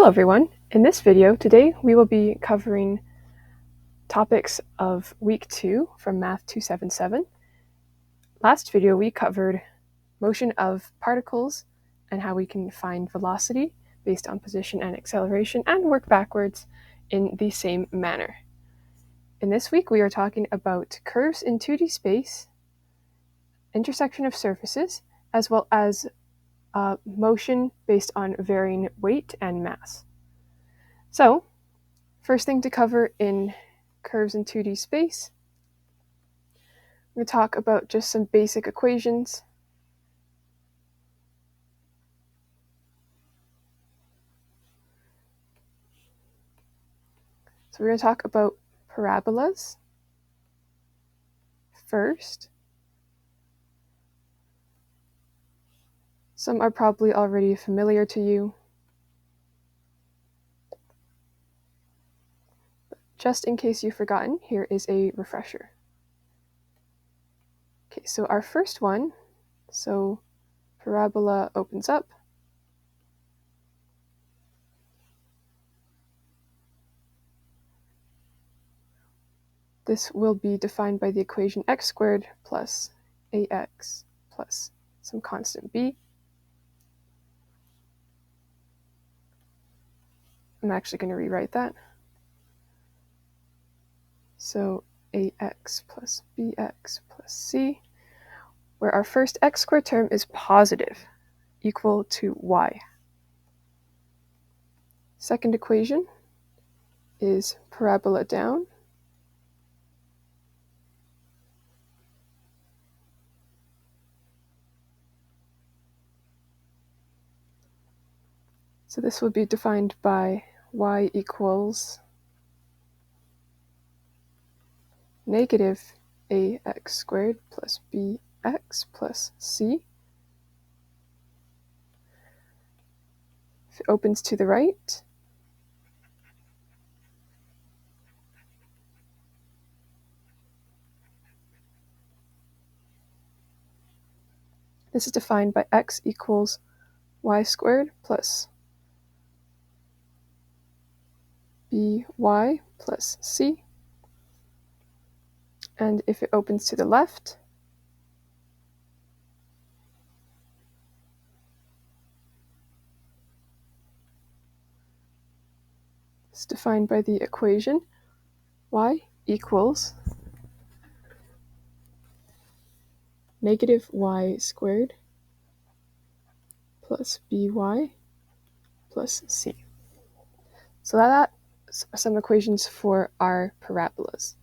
Hello everyone! In this video today we will be covering topics of week 2 from Math 277. Last video we covered motion of particles and how we can find velocity based on position and acceleration and work backwards in the same manner. In this week we are talking about curves in 2D space, intersection of surfaces, as well as motion based on varying weight and mass. So, first thing to cover in curves in 2D space, we're going to talk about just some basic equations. So we're going to talk about parabolas first. Some are probably already familiar to you. Just in case you've forgotten, here is a refresher. Okay, so our first one, so parabola opens up. This will be defined by the equation x squared plus ax plus some constant b. I'm actually going to rewrite that. So ax plus bx plus c, where our first x squared term is positive, equal to y. Second equation is parabola down. So this will be defined by y equals negative ax squared plus bx plus c. If it opens to the right, this is defined by x equals y squared plus by plus c. And if it opens to the left, it's defined by the equation y equals negative y squared plus by plus c. So that's some equations for our parabolas.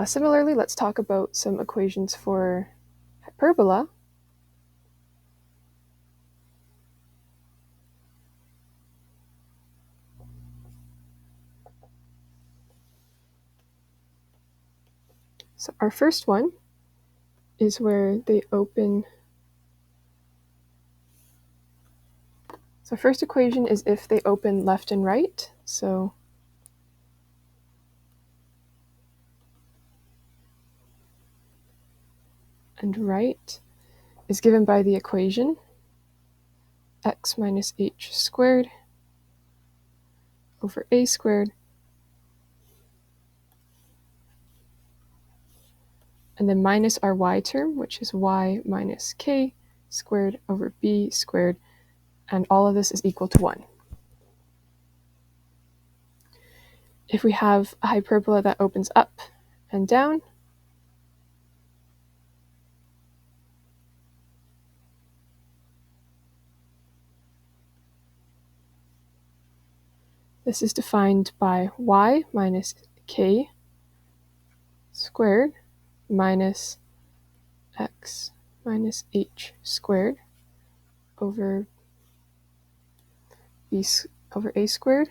Similarly, let's talk about some equations for hyperbola. So our first one is where they open. So first equation is if they open left and right. So and right is given by the equation x minus h squared over a squared, and then minus our y term, which is y minus k squared over b squared, and all of this is equal to 1. If we have a hyperbola that opens up and down, this is defined by y minus k squared minus x minus h squared over b over a squared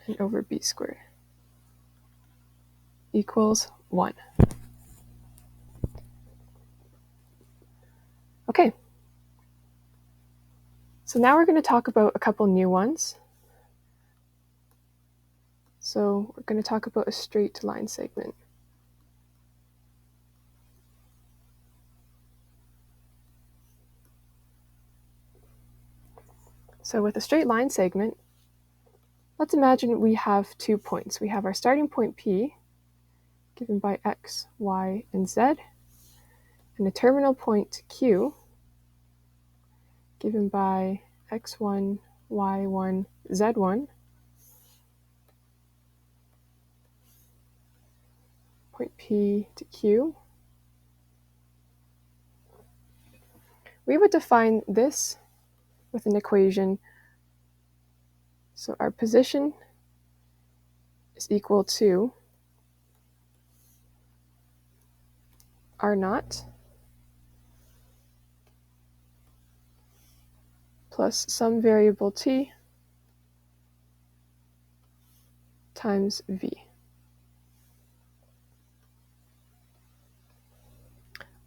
and over b squared equals 1. Okay, so now we're going to talk about a couple new ones. So we're going to talk about a straight line segment. So with a straight line segment, let's imagine we have 2 points. We have our starting point P, given by x, y, and z, and a terminal point Q, given by x1, y1, z1, point P to Q. We would define this with an equation. So our position is equal to R naught plus some variable t times v.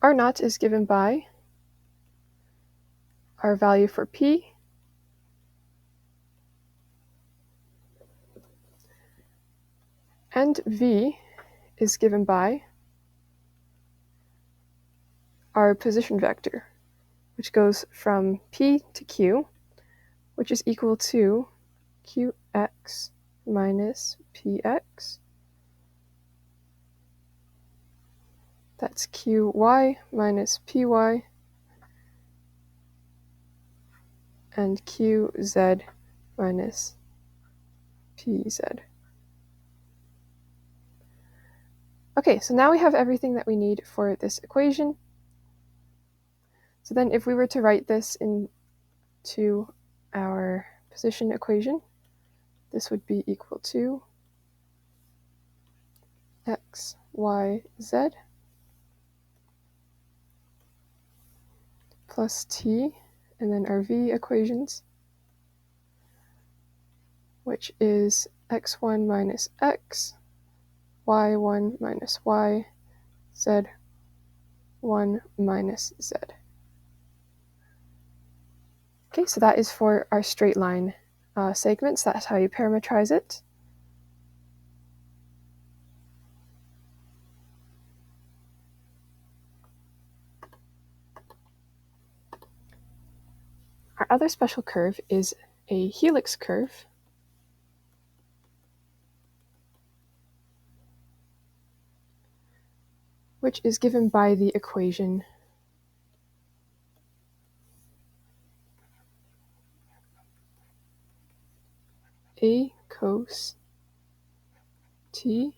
R naught is given by our value for P, and V is given by our position vector, which goes from P to Q, which is equal to Qx minus Px. That's Qy minus Py, and Qz minus Pz. Okay, so now we have everything that we need for this equation. So then if we were to write this into our position equation, this would be equal to x, y, z plus t, and then our v equations, which is x1 minus x, y1 minus y, z1 minus z. Okay, so that is for our straight line segments. That's how you parametrize it. Our other special curve is a helix curve. Which is given by the equation a cos t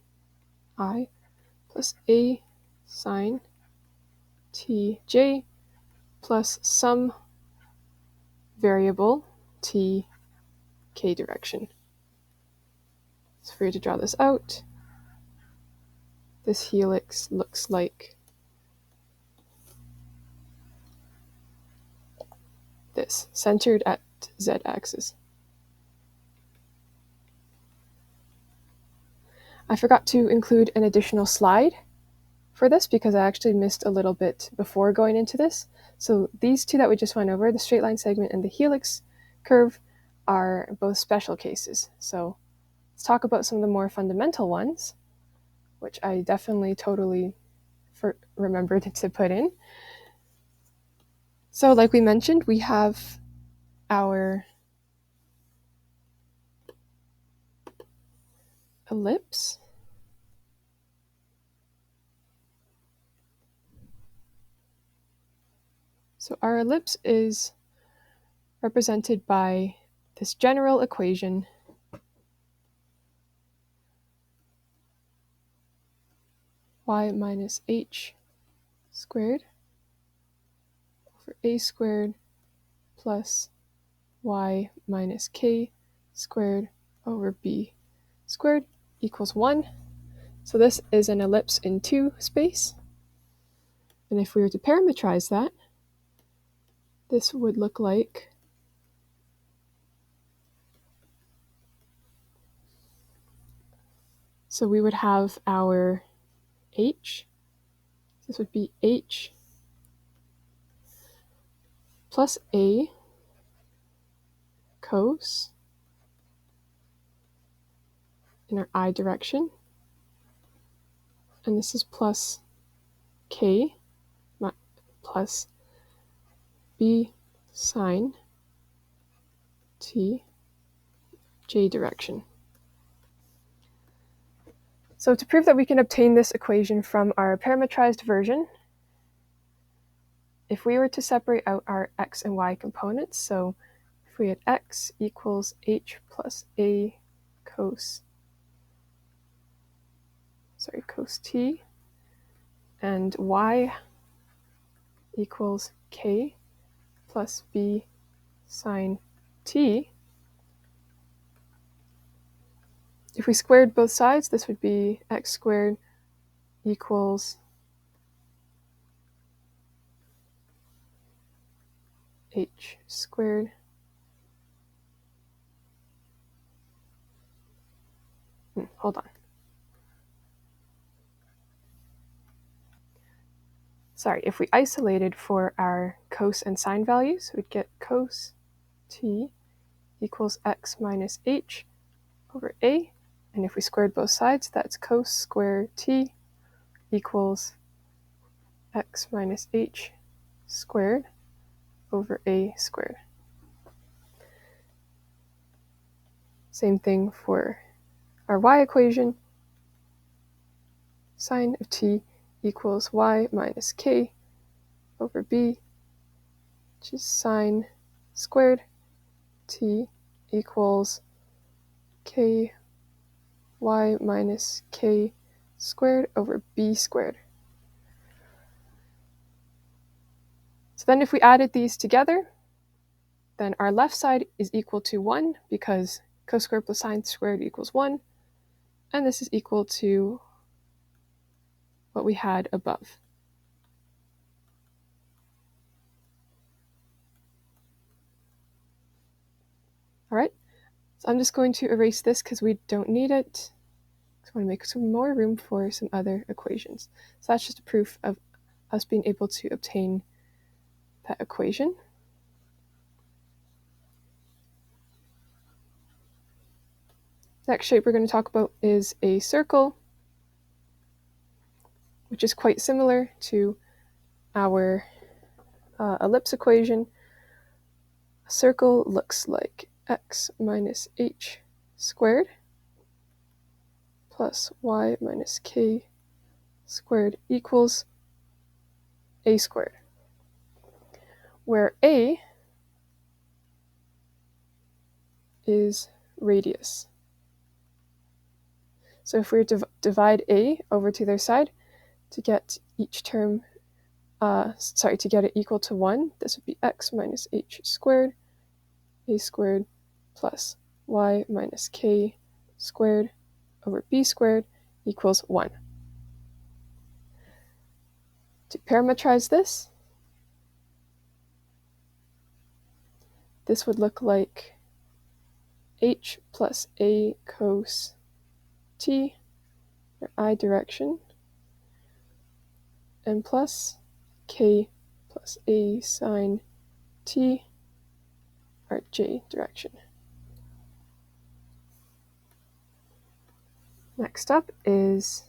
I plus a sine t j plus some variable t k direction. So for you to draw this out, this helix looks like this, centered at z-axis. I forgot to include an additional slide for this because I actually missed a little bit before going into this. So these two that we just went over, the straight line segment and the helix curve, are both special cases. So let's talk about some of the more fundamental ones, which I definitely totally remembered to put in. So like we mentioned, we have our ellipse. So our ellipse is represented by this general equation y minus h squared over a squared plus y minus k squared over b squared equals 1. So this is an ellipse in 2 space. And if we were to parametrize that, this would look like so we would have our h. This would be h plus a cos in our I direction. And this is plus k plus b sine t, j direction. So to prove that we can obtain this equation from our parametrized version, if we were to separate out our x and y components, so if we had x equals h plus a cos t, and y equals k plus b sine t, if we squared both sides, this would be x squared equals h squared hold on. Sorry, if we isolated for our cos and sine values, we'd get cos t equals x minus h over a. And if we squared both sides, that's cos square t equals x minus h squared over a squared. Same thing for our y equation. Sine of t equals y minus k over b, which is sine squared t equals k y minus k squared over b squared. So then if we added these together, then our left side is equal to 1 because cos squared plus sine squared equals 1, and this is equal to what we had above. All right, so I'm just going to erase this because we don't need it. I want to make some more room for some other equations. So that's just a proof of us being able to obtain that equation. Next shape we're going to talk about is a circle, which is quite similar to our ellipse equation. A circle looks like x minus h squared plus y minus k squared equals a squared, where a is radius. So if we were to divide a over to their side to get each term, to get it equal to 1, this would be x minus h squared, a squared plus y minus k squared over b squared equals 1. To parametrize this, this would look like h plus a cos t, or I direction, and plus k plus a sine t, or j direction. Next up is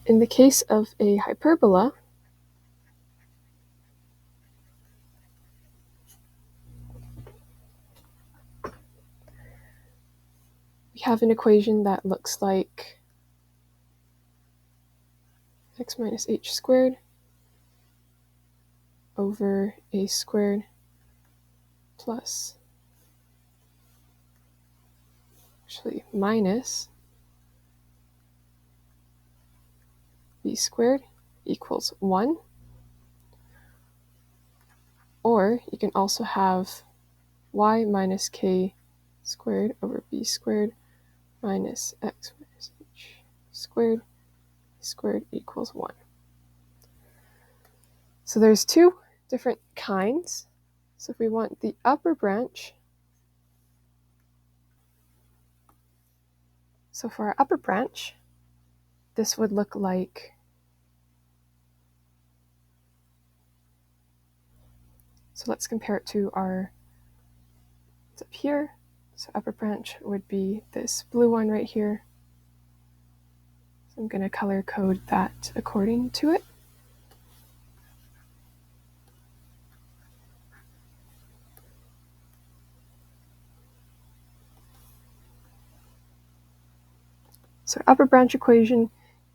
in the case of a hyperbola, we have an equation that looks like x minus h squared over a squared plus, minus b squared equals 1. Or you can also have y minus k squared over b squared minus x minus h squared equals 1. So there's two different kinds. So if we want the upper branch, so for our upper branch, this would look like so let's compare it to our, it's up here. So upper branch would be this blue one right here. So I'm going to color code that according to it. So upper branch equation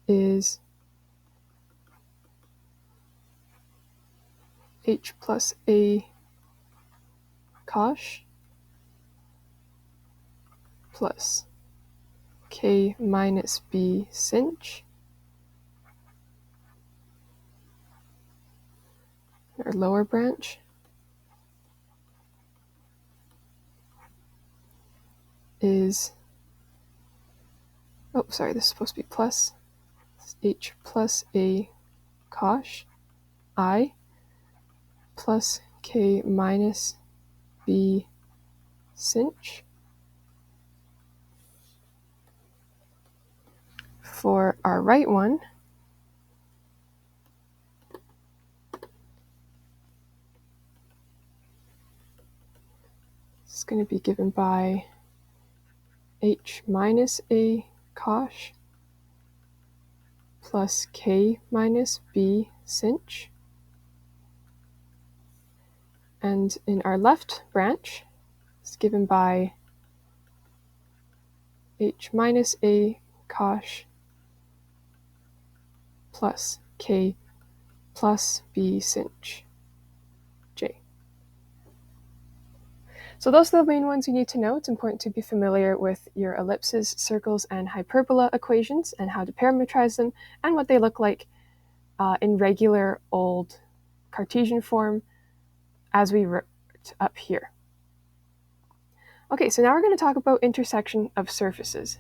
is h plus a cosh plus k minus b sinh. Our lower branch is, oh, sorry, this is supposed to be plus. It's h plus a cosh I plus k minus b sinh. For our right one, it's going to be given by h minus a cosh plus k minus b sinh. And in our left branch, it's given by h minus a cosh plus k plus b sinh j. So those are the main ones you need to know. It's important to be familiar with your ellipses, circles, and hyperbola equations and how to parametrize them and what they look like in regular old Cartesian form as we wrote up here. Okay, so now we're going to talk about intersection of surfaces.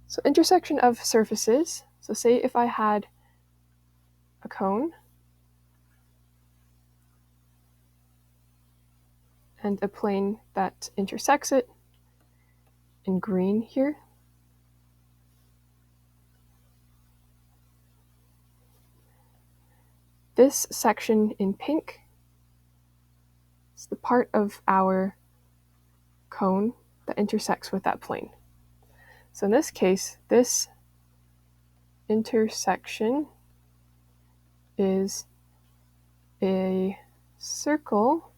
So intersection of surfaces, so say if I had a cone and a plane that intersects it in green here. This section in pink is the part of our cone that intersects with that plane. So in this case, this intersection is a circle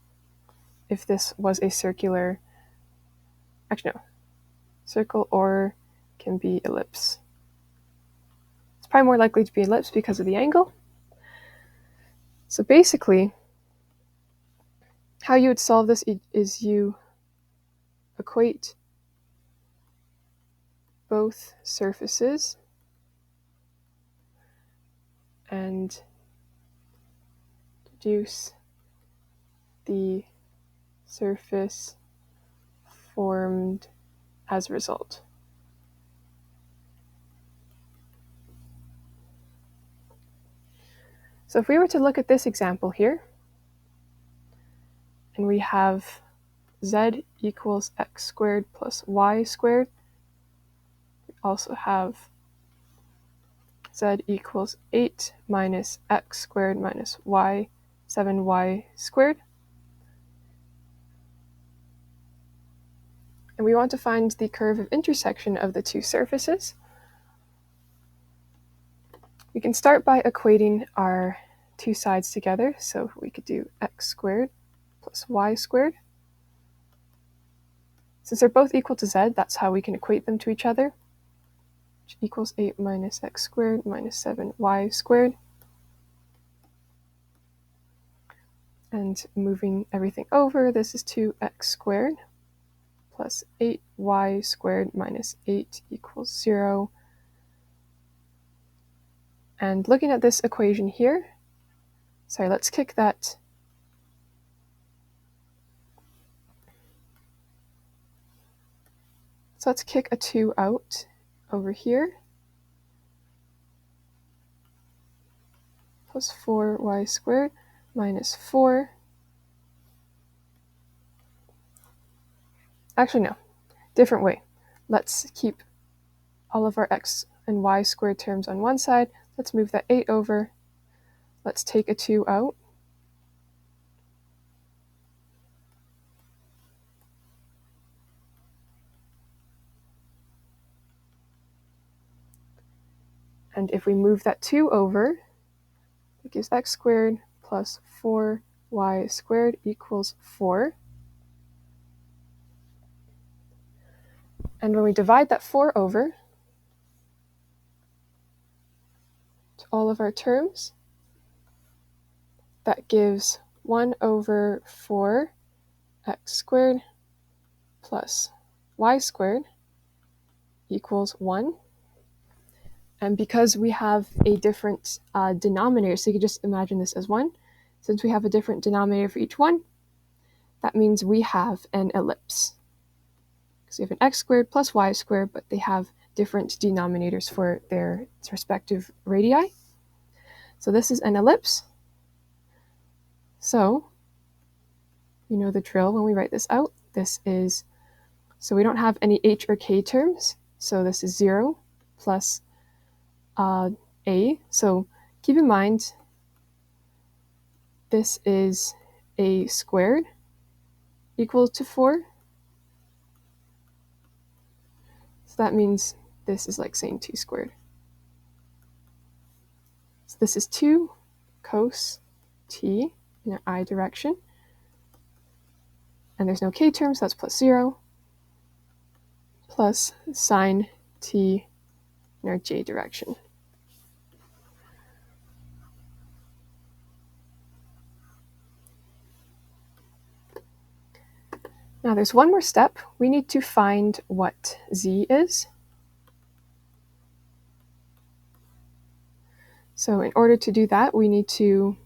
if this was a circular, actually no, circle or can be ellipse. It's probably more likely to be ellipse because of the angle. So basically, how you would solve this is you equate both surfaces and deduce the surface formed as a result. So if we were to look at this example here, and we have z equals x squared plus y squared, we also have z equals 8 minus x squared minus y, 7y squared. And we want to find the curve of intersection of the two surfaces. We can start by equating our two sides together. So we could do x squared plus y squared. Since they're both equal to z, that's how we can equate them to each other, which equals 8 minus x squared minus 7y squared. And moving everything over, this is 2x squared plus 8y squared minus 8 equals 0. And looking at this equation here, sorry, let's kick that. So let's kick a 2 out over here. Plus 4y squared minus 4. Actually, no, different way. Let's keep all of our x and y squared terms on one side. Let's move that 8 over. Let's take a 2 out. And if we move that 2 over, it gives x squared plus 4y squared equals 4. And when we divide that 4 over to all of our terms, that gives 1 over 4 x squared plus y squared equals 1. And because we have a different denominator, so you could just imagine this as 1, since we have a different denominator for each one, that means we have an ellipse. So we have an x squared plus y squared, but they have different denominators for their respective radii. So this is an ellipse. So you know the drill when we write this out. This is, so we don't have any h or k terms, so this is 0 plus a. So keep in mind, this is a squared equals to 4. So that means this is like saying 2 squared. So this is 2 cos t in our I direction. And there's no k term, so that's plus 0, plus sine t in our j direction. Now there's one more step. We need to find what z is. So in order to do that, we need to,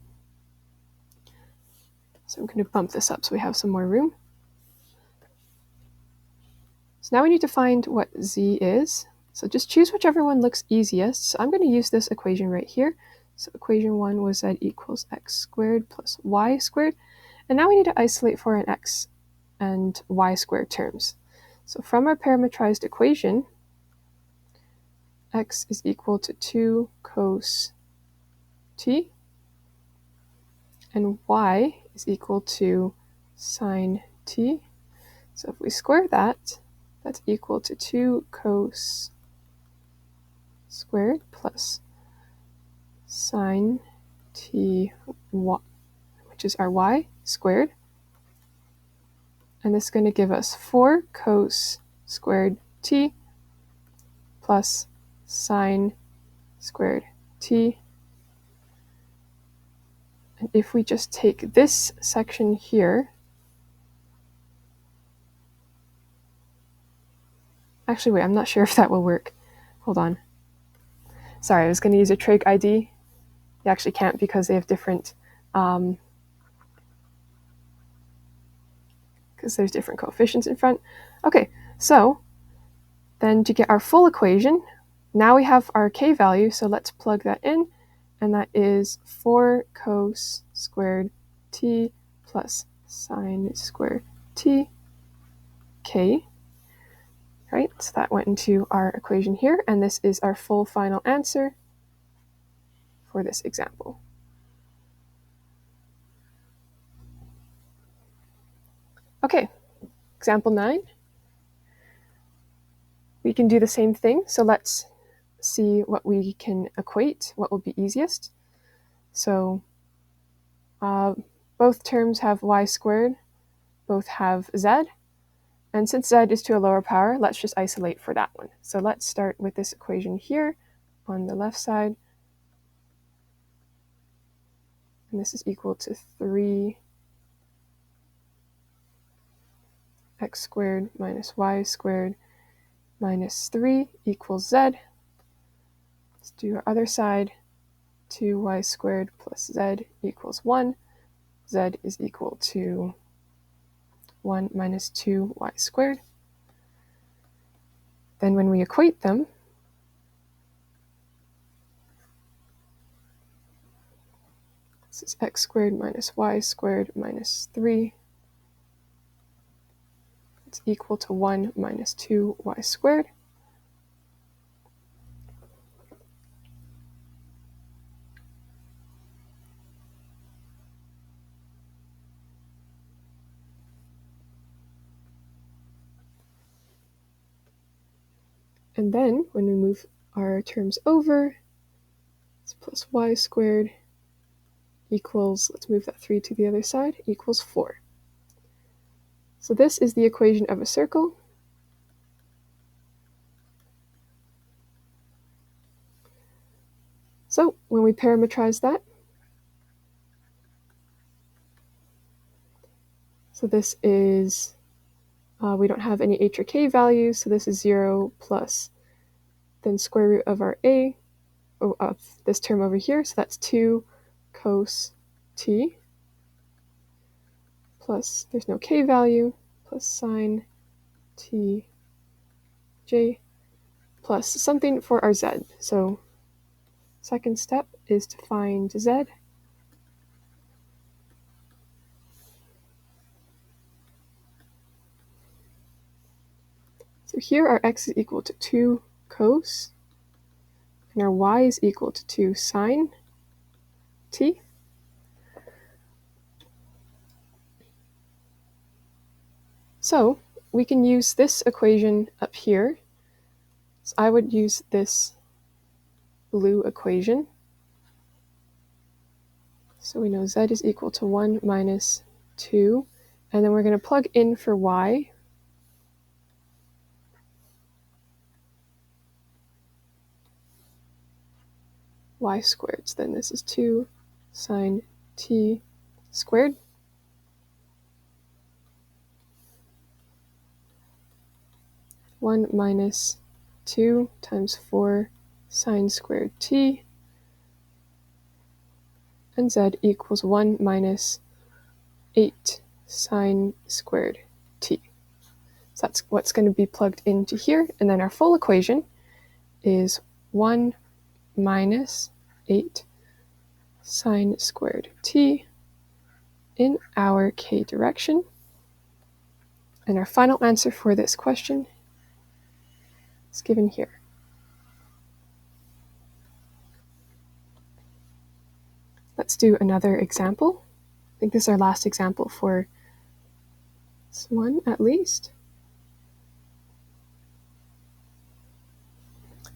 so I'm going to bump this up so we have some more room. So now we need to find what z is. So just choose whichever one looks easiest. So I'm going to use this equation right here. So equation 1 was z equals x squared plus y squared. And now we need to isolate for an x and y squared terms. So from our parametrized equation, x is equal to 2 cos t, and y is equal to sine t. So if we square that, that's equal to 2 cos squared plus sine t, which is our y squared. And this is going to give us 4 cos squared t plus sine squared t. And if we just take this section here, actually wait, I'm not sure if that will work. Hold on. Sorry, I was going to use a trig ID. You actually can't because they have different, because there's different coefficients in front. Okay, so then to get our full equation, now we have our k value, so let's plug that in, and that is 4 cos squared t plus sine squared t k. Right, so that went into our equation here, and this is our full final answer for this example. Okay, example 9. We can do the same thing, so let's see what we can equate, what will be easiest. So both terms have y squared, both have z, and since z is to a lower power, let's just isolate for that one. So let's start with this equation here on the left side, and this is equal to 3 x squared minus y squared minus 3 equals z. Let's do our other side. 2y squared plus z equals 1. Z is equal to 1 minus 2y squared. Then when we equate them, this is x squared minus y squared minus 3. It's equal to 1 minus 2y squared. And then when we move our terms over, it's plus y squared equals, let's move that 3 to the other side, equals 4. So this is the equation of a circle. So when we parametrize that, so this is, we don't have any h or k values, so this is 0 plus then square root of our a, of this term over here, so that's 2 cos t, plus, there's no k value, plus sine t j, plus something for our z. So second step is to find z. So here our x is equal to 2 cos, and our y is equal to 2 sine t. So we can use this equation up here. So I would use this blue equation. So we know z is equal to 1 minus 2, and then we're going to plug in for y. Y squared. So then this is 2 sine t squared. One minus 2 times 4 sine squared t, and z equals 1 minus 8 sine squared t. So that's what's going to be plugged into here, and then our full equation is 1 minus 8 sine squared t in our k direction. And our final answer for this question is given here. Let's do another example. I think this is our last example for this one, at least.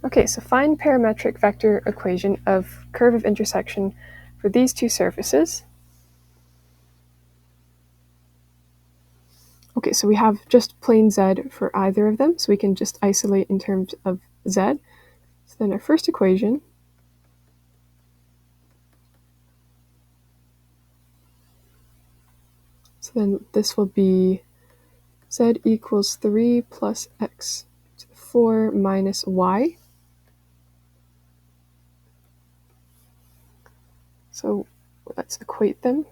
Okay, so find parametric vector equation of curve of intersection for these two surfaces. Okay, so we have just plain z for either of them, so we can just isolate in terms of z. So then our first equation so then this will be z equals 3 plus x to the 4 minus y. So let's equate them.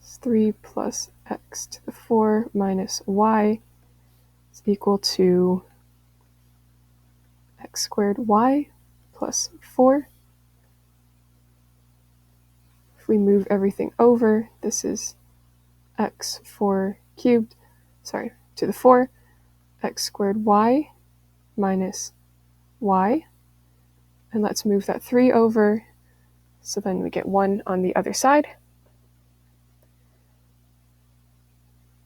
It's 3 plus x to the 4 minus y is equal to x squared y plus 4. If we move everything over, this is x4 cubed, to the 4, x squared y minus y. And let's move that 3 over, so then we get 1 on the other side.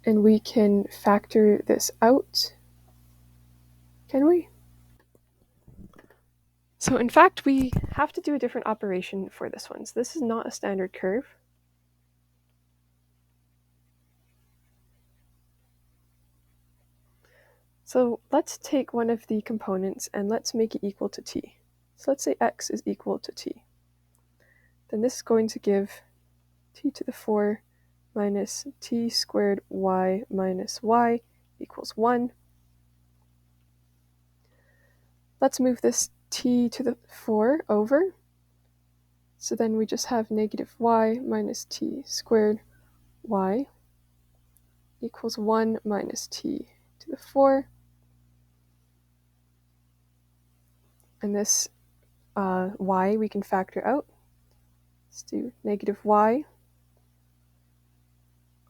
And we can factor this out, can we? So in fact, we have to do a different operation for this one. So this is not a standard curve. So let's take one of the components and let's make it equal to t. So let's say x is equal to t. Then this is going to give t to the 4 minus t squared y minus y equals 1. Let's move this t to the 4 over. So then we just have negative y minus t squared y equals 1 minus t to the 4. And this y we can factor out. Let's do negative y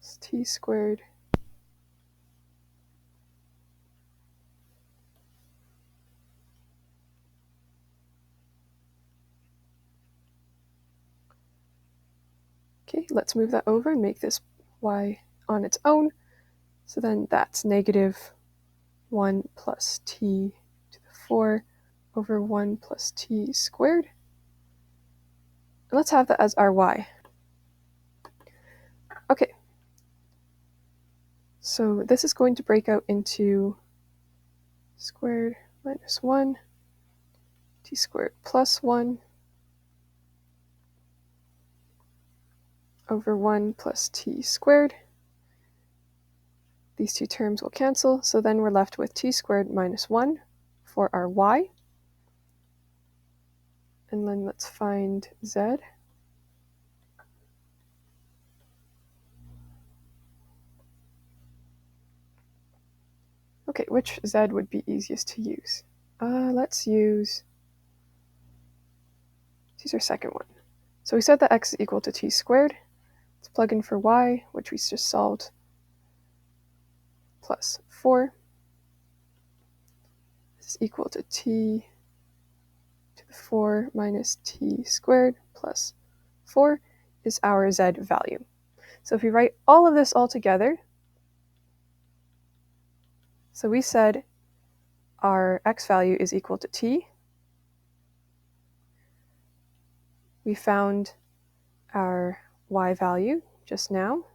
is t squared Okay, let's move that over and make this y on its own. So then that's negative 1 plus t to the 4 over 1 plus t squared. And let's have that as our y. Okay, so this is going to break out into squared minus 1, t squared plus 1, over 1 plus t squared. These two terms will cancel, so then we're left with t squared minus 1 for our y. And then let's find z. Okay, which z would be easiest to use? Let's use our second one. So we said that x is equal to t squared. Let's plug in for y, which we just solved, plus 4. This is equal to t to the 4 minus t squared plus 4 is our z value. So if we write all of this all together, so we said our x value is equal to t. We found our y value just now.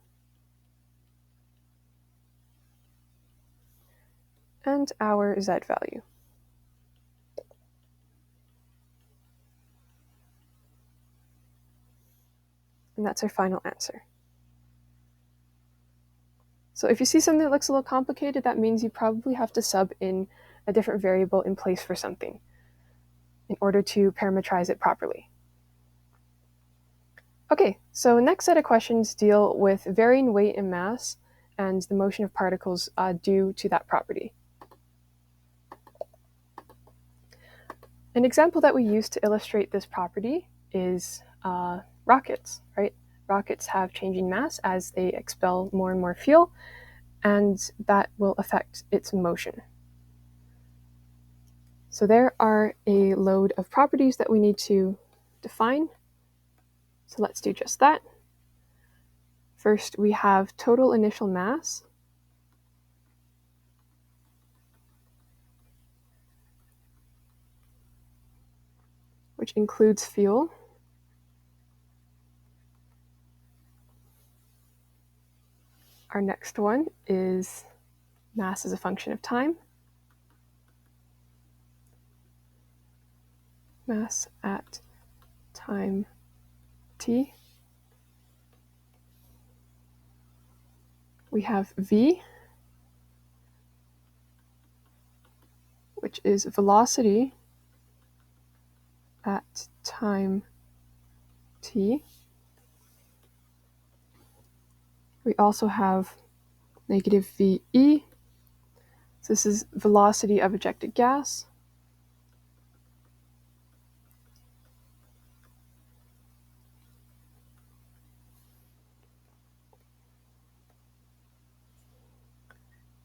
And our z value. And that's our final answer. So if you see something that looks a little complicated, that means you probably have to sub in a different variable in place for something in order to parametrize it properly. Okay, so next set of questions deal with varying weight and mass and the motion of particles due to that property. An example that we use to illustrate this property is rockets, right? Rockets have changing mass as they expel more and more fuel, and that will affect its motion. So there are a load of properties that we need to define. So let's do just that. First, we have total initial mass. Which includes fuel. Our next one is mass as a function of time. Mass at time t. We have v, which is velocity at time t. We also have negative VE. So this is velocity of ejected gas.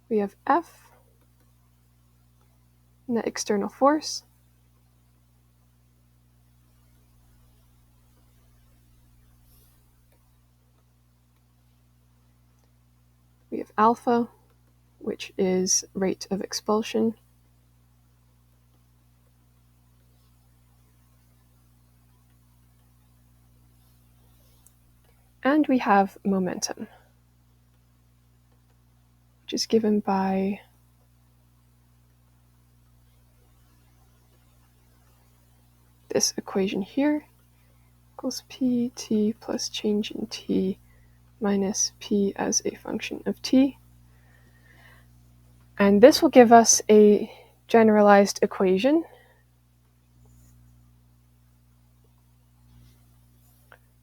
We have F, net external force. We have alpha, which is rate of expulsion. And we have momentum, which is given by this equation here, equals pt plus change in t minus p as a function of t. And this will give us a generalized equation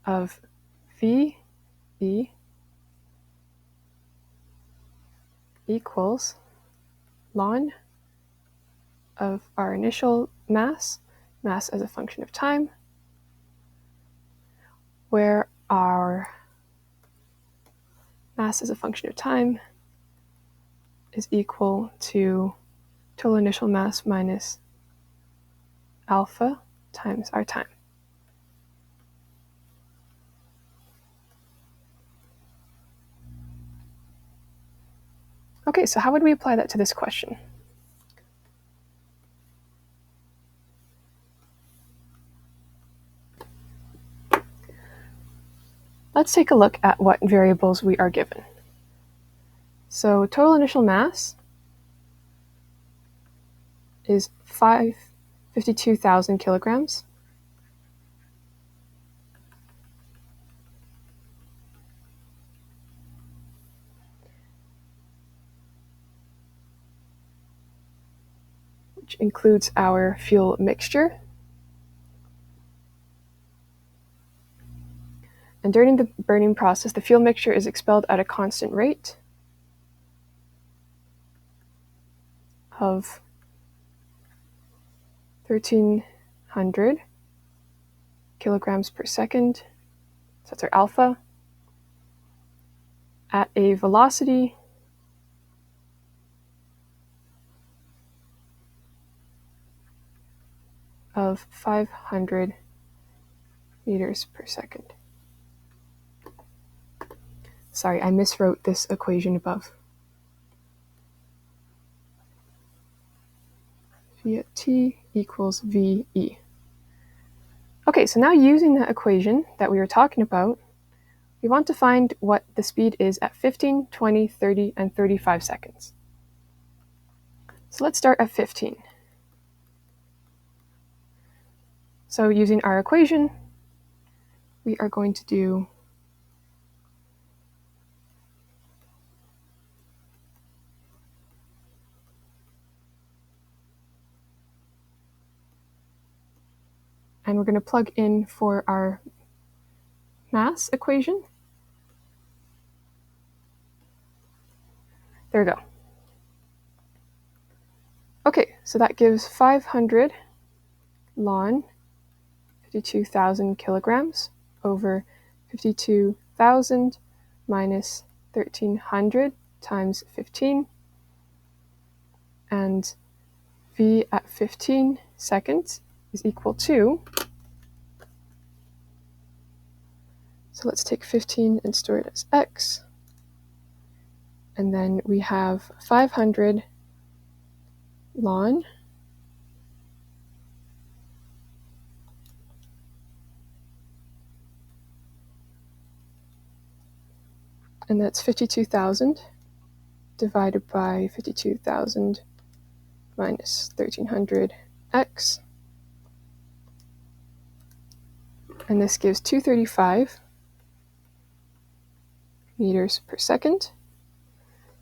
of v e equals ln of our initial mass as a function of time, where our mass as a function of time is equal to total initial mass minus alpha times our time. Okay, so how would we apply that to this question? Let's take a look at what variables we are given. So total initial mass is 52,000 kilograms. Which includes our fuel mixture. And during the burning process, the fuel mixture is expelled at a constant rate of 1,300 kilograms per second. So that's our alpha. At a velocity of 500 meters per second. Sorry, I miswrote this equation above. V at t equals VE. Okay, so now using that equation that we were talking about, we want to find what the speed is at 15, 20, 30, and 35 seconds. So let's start at 15. So using our equation, we are going to do and we're going to plug in for our mass equation. There we go. Okay, so that gives 500 ln 52,000 kilograms over 52,000 minus 1,300 times 15, and V at 15 seconds is equal to, so let's take 15 and store it as x, and then we have 500 ln and that's 52,000 divided by 52,000 minus 1,300 x, and this gives 235 meters per second.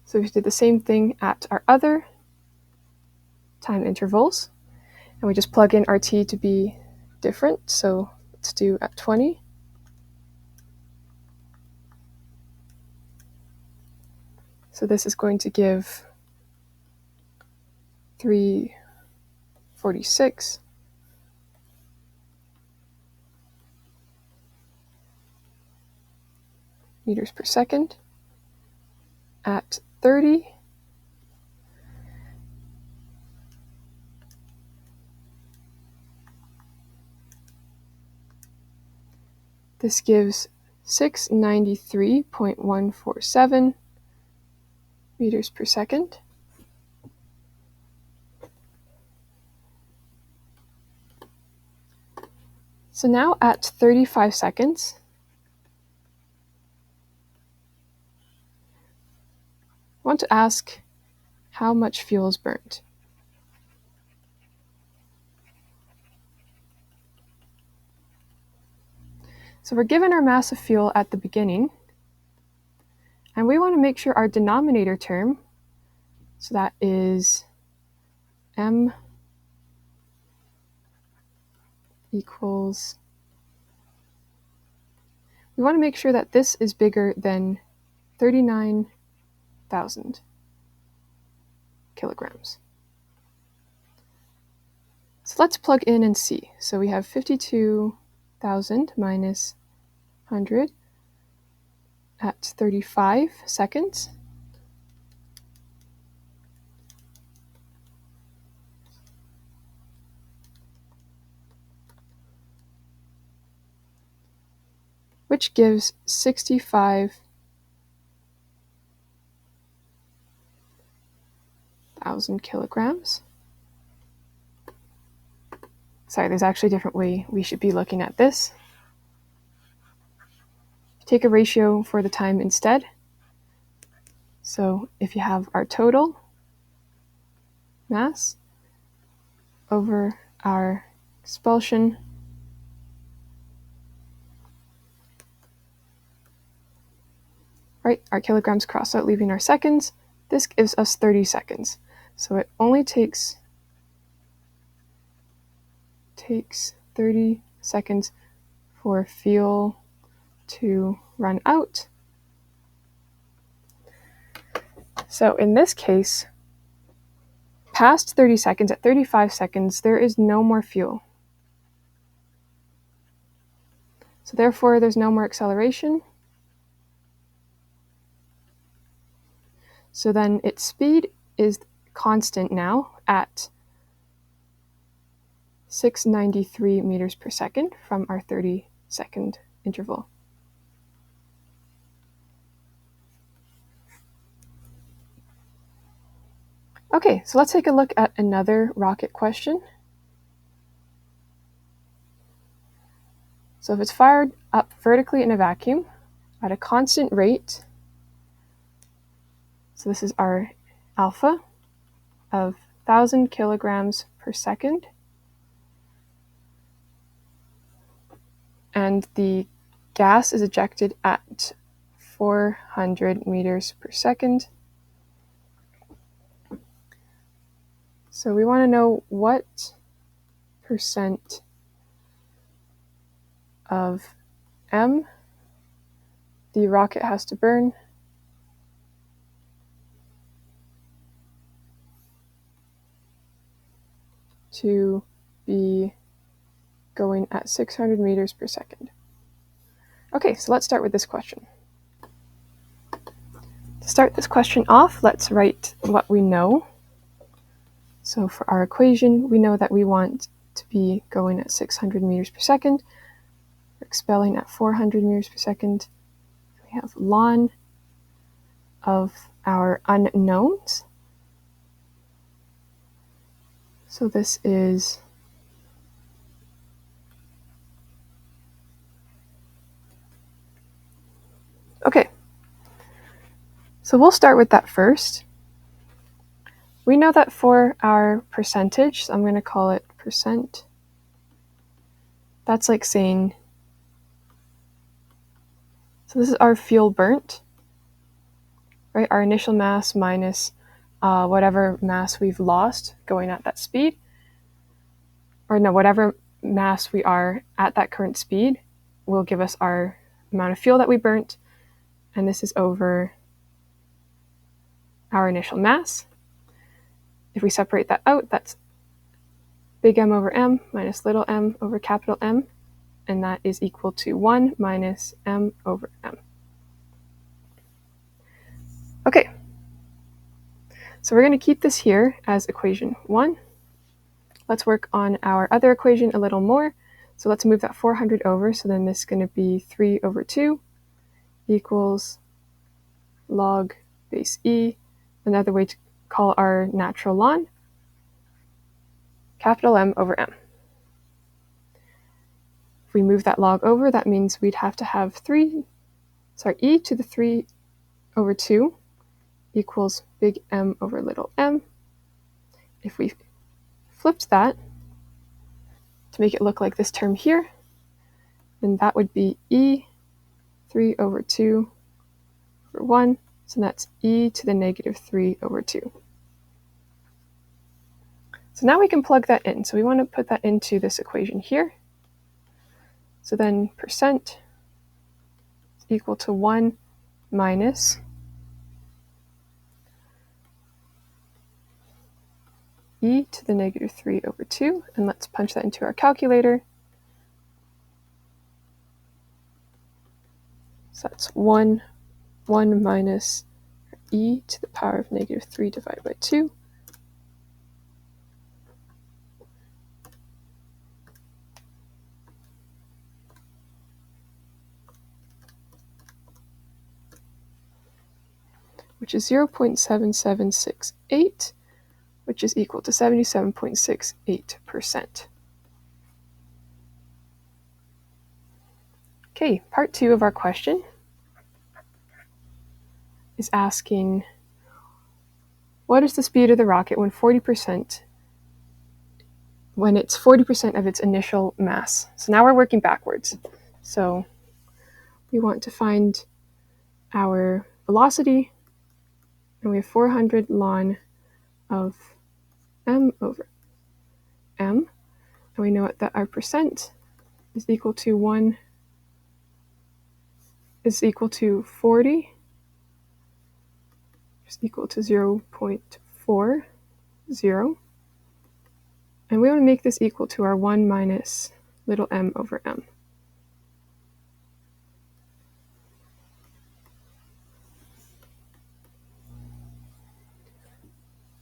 So we did the same thing at our other time intervals, and we just plug in our t to be different. So let's do at 20. So this is going to give 346 meters per second. At 30, this gives 693.147 meters per second. So now at 35 seconds, I want to ask how much fuel is burned. So we're given our mass of fuel at the beginning, and we want to make sure our denominator term, so that is m equals, we want to make sure that this is bigger than 39,000 kilograms. So let's plug in and see. So we have 52,000 minus 100 at 35 seconds. Which gives 65,000 kilograms. Sorry, there's actually a different way we should be looking at this. Take a ratio for the time instead. So if you have our total mass over our expulsion right, our kilograms cross out, leaving our seconds. This gives us 30 seconds. So it only takes 30 seconds for fuel to run out. So in this case, past 30 seconds, at 35 seconds, there is no more fuel. So therefore, there's no more acceleration. So then its speed is constant now at 693 meters per second from our 30-second interval. Okay, so let's take a look at another rocket question. So if it's fired up vertically in a vacuum at a constant rate, so this is our alpha of 1,000 kilograms per second, and the gas is ejected at 400 meters per second. So we want to know what percent of m the rocket has to burn to be going at 600 meters per second. Okay, so let's start with this question. To start this question off, let's write what we know. So for our equation, we know that we want to be going at 600 meters per second. We're expelling at 400 meters per second. We have ln of our unknowns. So this is okay. So we'll start with that first. We know that for our percentage, so I'm going to call it percent. That's like saying, so this is our fuel burnt, right? Our initial mass minus whatever mass we've lost going at that speed, or no, whatever mass we are at that current speed will give us our amount of fuel that we burnt, and this is over our initial mass. If we separate that out, that's big M over M minus little m over capital M, and that is equal to 1 minus m over m. Okay, so we're going to keep this here as equation 1. Let's work on our other equation a little more. So let's move that 400 over, so then this is going to be 3 over 2 equals log base e, another way to call our natural ln, capital M over m. If we move that log over, that means we'd have to have e to the 3 over 2 equals big M over little m. If we flipped that to make it look like this term here, then that would be e 3 over 2 over 1, so that's e to the negative 3 over 2. So now we can plug that in. So we want to put that into this equation here. So then percent is equal to 1 minus e to the negative 3 over 2. And let's punch that into our calculator. So that's 1 minus e to the power of negative 3 divided by 2. Which is 0.7768, which is equal to 77.68%. Okay, part 2 of our question is asking, what is the speed of the rocket when 40% when it's 40% of its initial mass. So now we're working backwards. So we want to find our velocity, and we have 400 ln of m over m, and we know that our percent is equal to 40, which is equal to 0.40, and we want to make this equal to our 1 minus little m over m.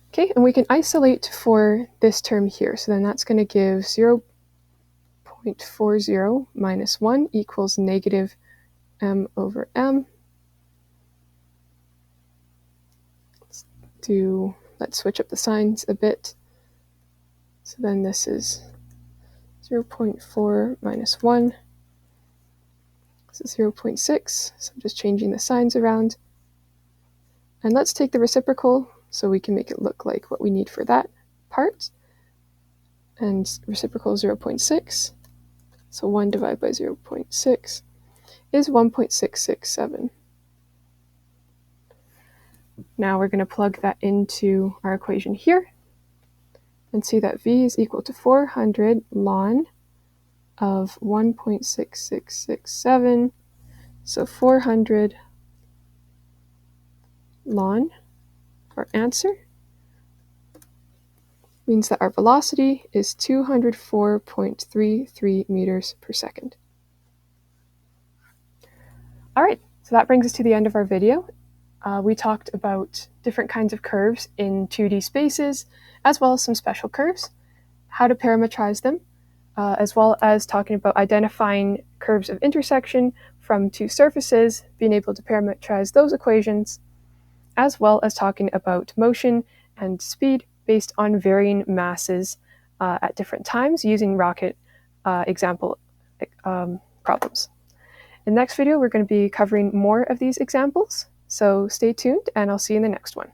Okay, and we can isolate for this term here. So then that's going to give 0.40 minus 1 equals negative m over m. Let's switch up the signs a bit. So then this is 0.4 minus 1. This is 0.6, so I'm just changing the signs around. And let's take the reciprocal so we can make it look like what we need for that part. And reciprocal is 0.6. So 1 divided by 0.6 is 1.667. Now we're going to plug that into our equation here and see that v is equal to 400 ln of 1.6667. So 400 ln, our answer, means that our velocity is 204.33 meters per second. All right, so that brings us to the end of our video. We talked about different kinds of curves in 2D spaces, as well as some special curves, how to parametrize them, as well as talking about identifying curves of intersection from two surfaces, being able to parametrize those equations, as well as talking about motion and speed based on varying masses at different times using rocket example problems. In the next video, we're going to be covering more of these examples, so stay tuned and I'll see you in the next one.